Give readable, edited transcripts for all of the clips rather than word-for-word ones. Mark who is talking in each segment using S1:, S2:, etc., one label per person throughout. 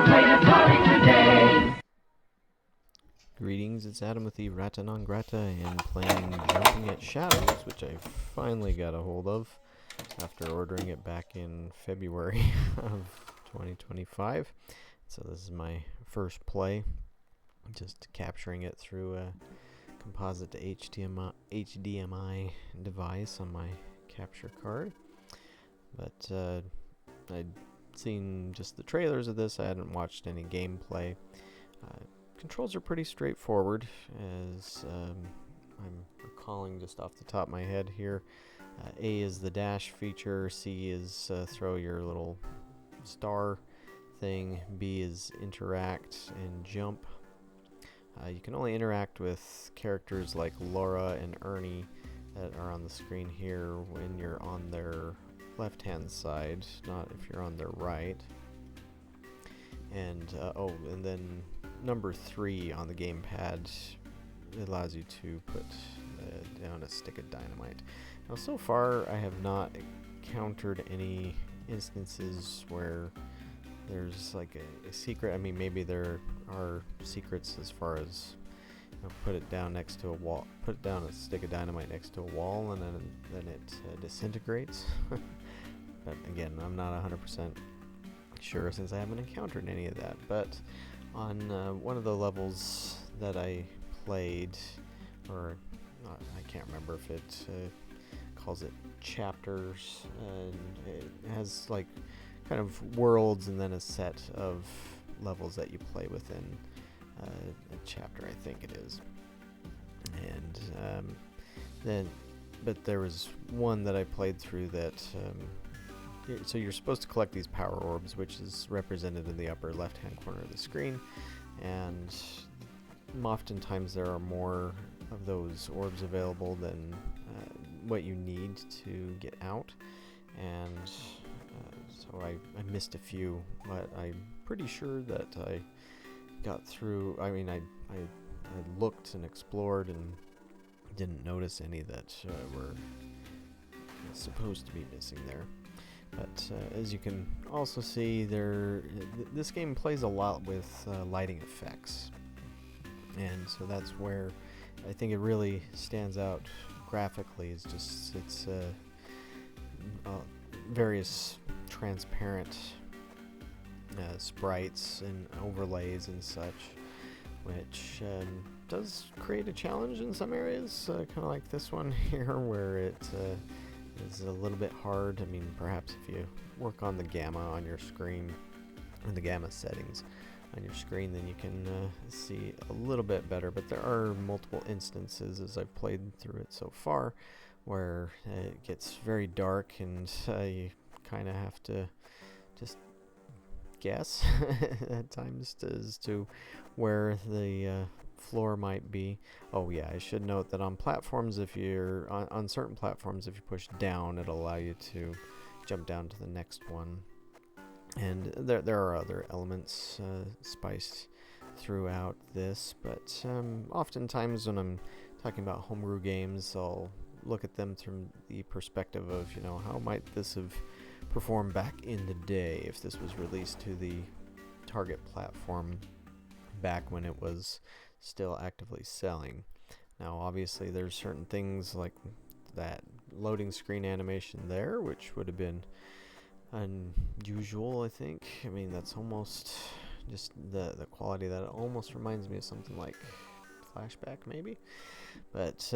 S1: played Atari today.
S2: Greetings, it's Adam with IratA non grata and playing Jumping at Shadows, which I finally got a hold of after ordering it back in February of 2025. So this is my first play, just capturing it through a composite HDMI device on my capture card. But I'd seen just the trailers of this. I hadn't watched any gameplay. Controls are pretty straightforward, as I'm recalling just off the top of my head here. A is the dash feature, C is throw your little star thing, B is interact and jump. You can only interact with characters like Laura and Ernie that are on the screen here when you're on their left hand side, not if you're on their right. And and then number 3 on the gamepad allows you to put down a stick of dynamite. Now, so far I have not encountered any instances where there's like a secret. I mean, maybe there are secrets as far as, you know, put it down next to a wall, put down a stick of dynamite next to a wall, and then it disintegrates. But again, I'm not 100% sure since I haven't encountered any of that. But on one of the levels that I played, or I can't remember if it calls it chapters, and it has like kind of worlds and then a set of levels that you play within a chapter, I think it is. And but there was one that I played through that. So you're supposed to collect these power orbs, which is represented in the upper left-hand corner of the screen, and oftentimes there are more of those orbs available than what you need to get out, and so I missed a few, but I'm pretty sure that I got through. I mean, I looked and explored and didn't notice any that were supposed to be missing there. But as you can also see, this game plays a lot with lighting effects, and so that's where I think it really stands out graphically. Is just its various transparent sprites and overlays and such, which does create a challenge in some areas, kind of like this one here, where it is a little bit hard. I mean, perhaps if you work on the gamma on your screen, or the gamma settings on your screen, then you can see a little bit better. But there are multiple instances, as I've played through it so far, where it gets very dark and you kind of have to just guess at times as to where the floor might be. Oh yeah, I should note that on platforms, if you're on certain platforms, if you push down, it'll allow you to jump down to the next one. And there are other elements spiced throughout this, but oftentimes when I'm talking about homebrew games, I'll look at them from the perspective of, you know, how might this have performed back in the day if this was released to the target platform back when it was still actively selling. Now, obviously, there's certain things like that loading screen animation there, which would have been unusual, I think. I mean, that's almost just the quality that it almost reminds me of something like Flashback, maybe. But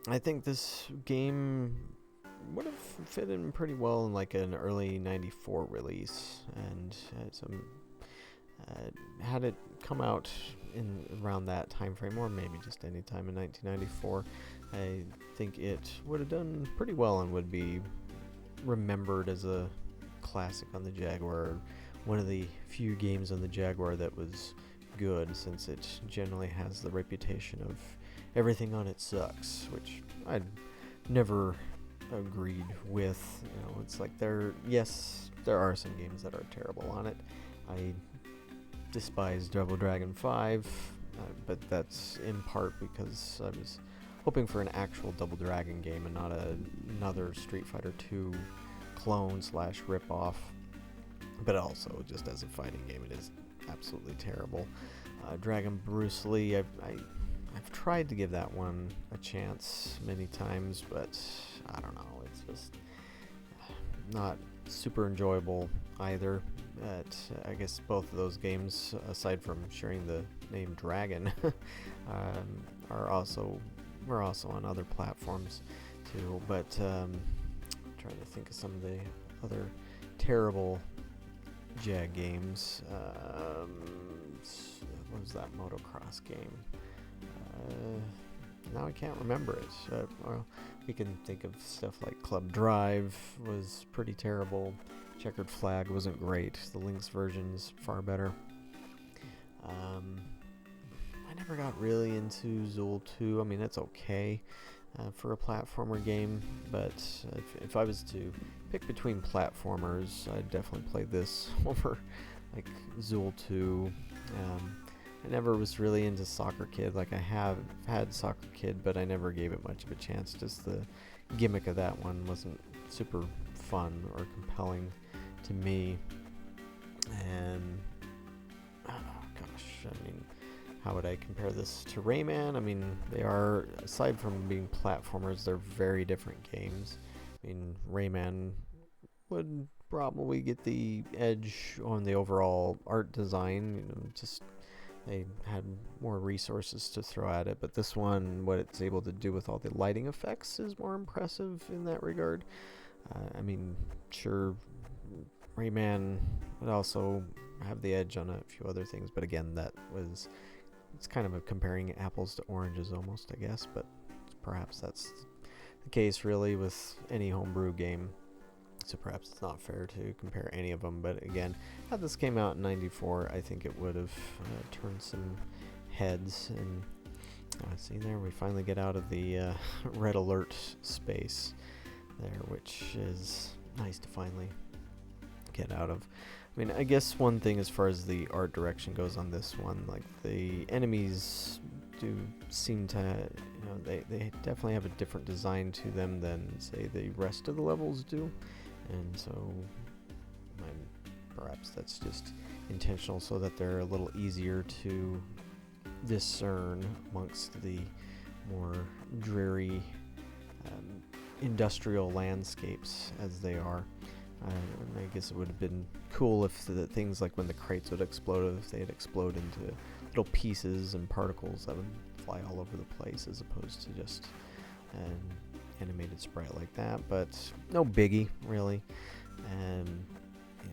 S2: I think this game would have fit in pretty well in like an early '94 release, and had it come out in around that time frame, or maybe just any time in 1994, I think it would have done pretty well and would be remembered as a classic on the Jaguar, one of the few games on the Jaguar that was good, since it generally has the reputation of everything on it sucks, which I'd never agreed with. You know, it's like there are some games that are terrible on it. I despise Double Dragon 5, but that's in part because I was hoping for an actual Double Dragon game and not another Street Fighter 2 clone / rip-off. but also just as a fighting game, it is absolutely terrible. Dragon Bruce Lee, I've tried to give that one a chance many times, but I don't know, it's just not super enjoyable either. But I guess both of those games, aside from sharing the name Dragon, were also on other platforms too. But trying to think of some of the other terrible Jag games. What was that motocross game? Now I can't remember it. Well, we can think of stuff like Club Drive was pretty terrible. Checkered Flag wasn't great. The Lynx version's far better. I never got really into Zool 2. I mean, it's okay for a platformer game, but if I was to pick between platformers, I'd definitely play this over like Zool 2. I never was really into Soccer Kid. Like, I have had Soccer Kid, but I never gave it much of a chance. Just the gimmick of that one wasn't super fun or compelling to me. And oh gosh, I mean, how would I compare this to Rayman? I mean, they are, aside from being platformers, they're very different games. I mean, Rayman would probably get the edge on the overall art design, just they had more resources to throw at it, but this one, what it's able to do with all the lighting effects is more impressive in that regard. I mean, sure, Rayman would also have the edge on a few other things, but again, it's kind of a comparing apples to oranges almost, I guess, but perhaps that's the case really with any homebrew game. So perhaps it's not fair to compare any of them, but again, had this came out in '94, I think it would have turned some heads. And see there, we finally get out of the red alert space there, which is nice to finally get out of. I mean, I guess one thing as far as the art direction goes on this one, like the enemies do seem to, they definitely have a different design to them than, say, the rest of the levels do. And so perhaps that's just intentional so that they're a little easier to discern amongst the more dreary industrial landscapes as they are. I guess it would have been cool if the things like when the crates would explode, if they'd explode into little pieces and particles that would fly all over the place, as opposed to just an animated sprite like that. But no biggie, really. And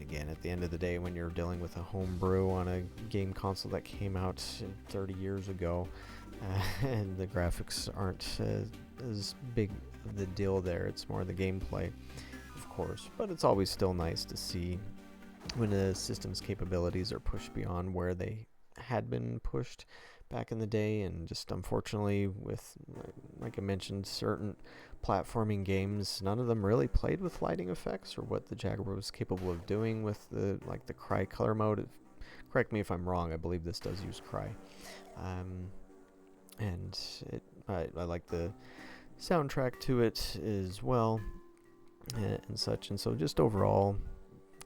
S2: again, at the end of the day, when you're dealing with a homebrew on a game console that came out 30 years ago, and the graphics aren't as big of the deal there, it's more the gameplay, of course. But it's always still nice to see when the system's capabilities are pushed beyond where they had been pushed back in the day. And just unfortunately, with, like I mentioned, certain platforming games, none of them really played with lighting effects or what the Jaguar was capable of doing with the Cry color mode. Correct me if I'm wrong, I believe this does use Cry. And I like the soundtrack to it as well, and such. And so just overall,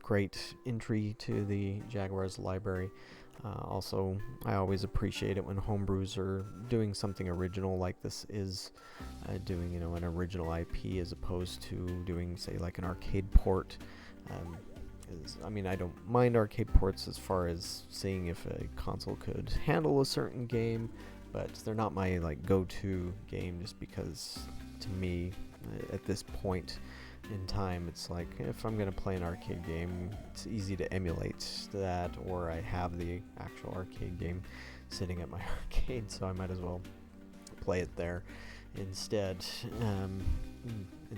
S2: great entry to the Jaguar's library. Also, I always appreciate it when homebrews are doing something original like this is, doing an original IP as opposed to doing, say, like an arcade port. I mean, I don't mind arcade ports as far as seeing if a console could handle a certain game, but they're not my go-to game, just because to me at this point in time, it's like, if I'm going to play an arcade game, it's easy to emulate that, or I have the actual arcade game sitting at my arcade, so I might as well play it there instead. And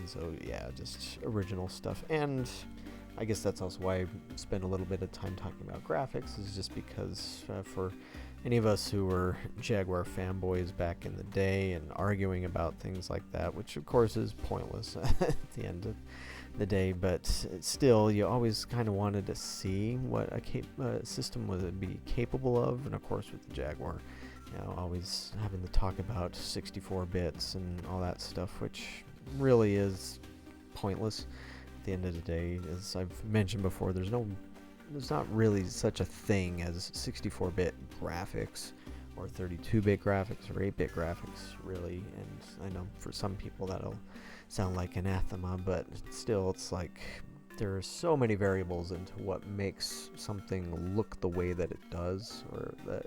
S2: so yeah, just original stuff. And I guess that's also why I spend a little bit of time talking about graphics, is just because for any of us who were Jaguar fanboys back in the day and arguing about things like that, which of course is pointless at the end of the day, but still, you always kind of wanted to see what a system would be capable of. And of course with the Jaguar, always having to talk about 64 bits and all that stuff, which really is pointless at the end of the day. As I've mentioned before, there's no there's not really such a thing as 64-bit graphics or 32-bit graphics or 8-bit graphics, really. And I know for some people that'll sound like anathema, but still, it's like there are so many variables into what makes something look the way that it does, or that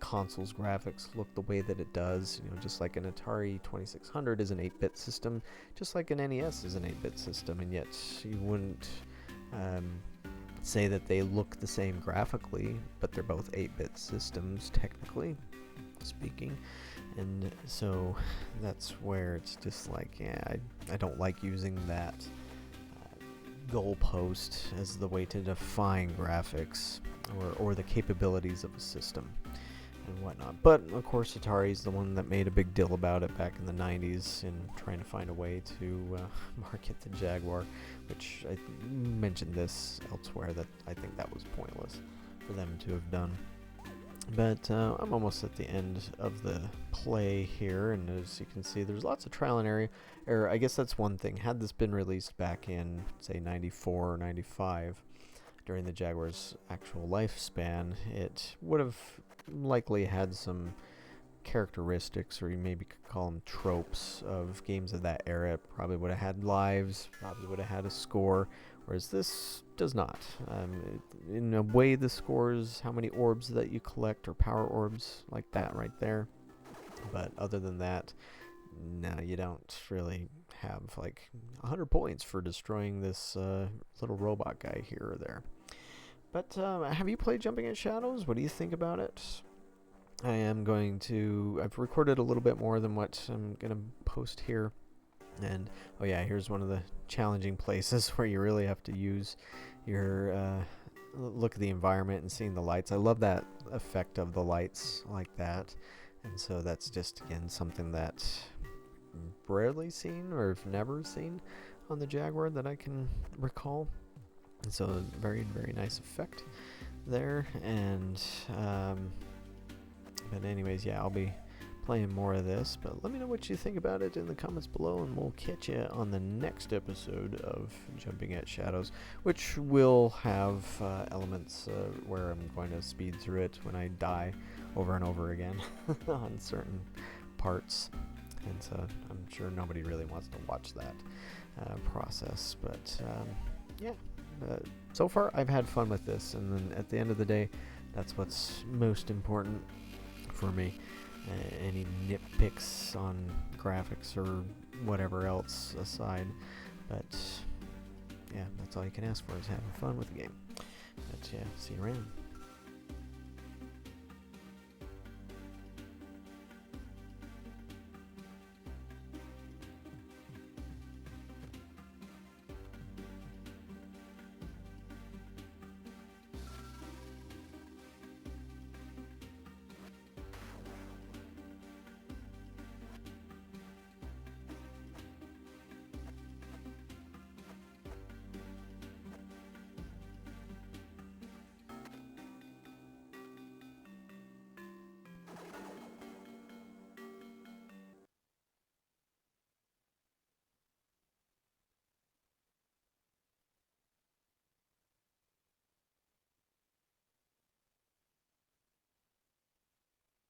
S2: console's graphics look the way that it does. Just like an Atari 2600 is an 8-bit system, just like an NES is an 8-bit system, and yet you wouldn't say that they look the same graphically, but they're both 8-bit systems, technically speaking. And so that's where it's just like, I don't like using that goalpost as the way to define graphics or the capabilities of a system and whatnot. But of course, Atari's the one that made a big deal about it back in the 90s in trying to find a way to market the Jaguar, which I mentioned this elsewhere, that I think that was pointless for them to have done. But I'm almost at the end of the play here, and as you can see, there's lots of trial and error. I guess that's one thing. Had this been released back in, say, 94 or 95, during the Jaguar's actual lifespan, it would have likely had some characteristics, or you maybe could call them tropes, of games of that era. It probably would have had lives, probably would have had a score, whereas this does not. In a way, the scores how many orbs that you collect, or power orbs, like that right there. But other than that, no, you don't really have like 100 points for destroying this little robot guy here or there. But have you played Jumping at Shadows? What do you think about it? I've recorded a little bit more than what I'm going to post here. And, oh yeah, here's one of the challenging places where you really have to use your look at the environment and seeing the lights. I love that effect of the lights like that. And so that's just, again, something that rarely seen, or never seen on the Jaguar that I can recall. And so very, very nice effect there. And but anyways, yeah, I'll be playing more of this, but let me know what you think about it in the comments below, and we'll catch you on the next episode of Jumping at Shadows, which will have elements where I'm going to speed through it when I die over and over again on certain parts. And so I'm sure nobody really wants to watch that process, but yeah. So far, I've had fun with this, and then at the end of the day, that's what's most important for me. Any nitpicks on graphics or whatever else aside, but yeah, that's all you can ask for, is having fun with the game. But yeah, see you around.